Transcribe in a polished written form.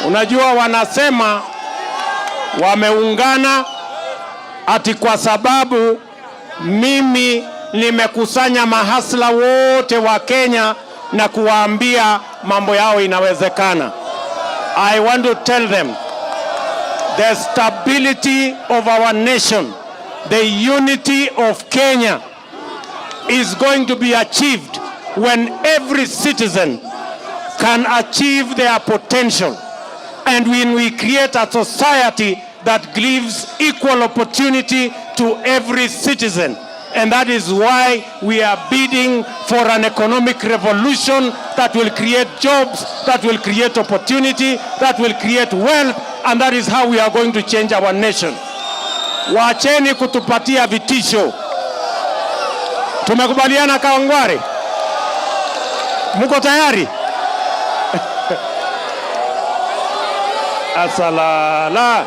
Unajua wanasema wameungana ati kwa sababu mimi nimekusanya mahasla wote wa Kenya na kuwaambia mambo yao inawezekana. I want to tell them the stability of our nation, the unity of Kenya is going to be achieved when every citizen can achieve their potential, and when we create a society that gives equal opportunity to every citizen. And that is why we are bidding for an economic revolution that will create jobs, that will create opportunity, that will create wealth, and that is how we are going to change our nation. Waacheni kutupatia vitisho. Tumekubaliana Kawangware? Muko tayari? Asalala.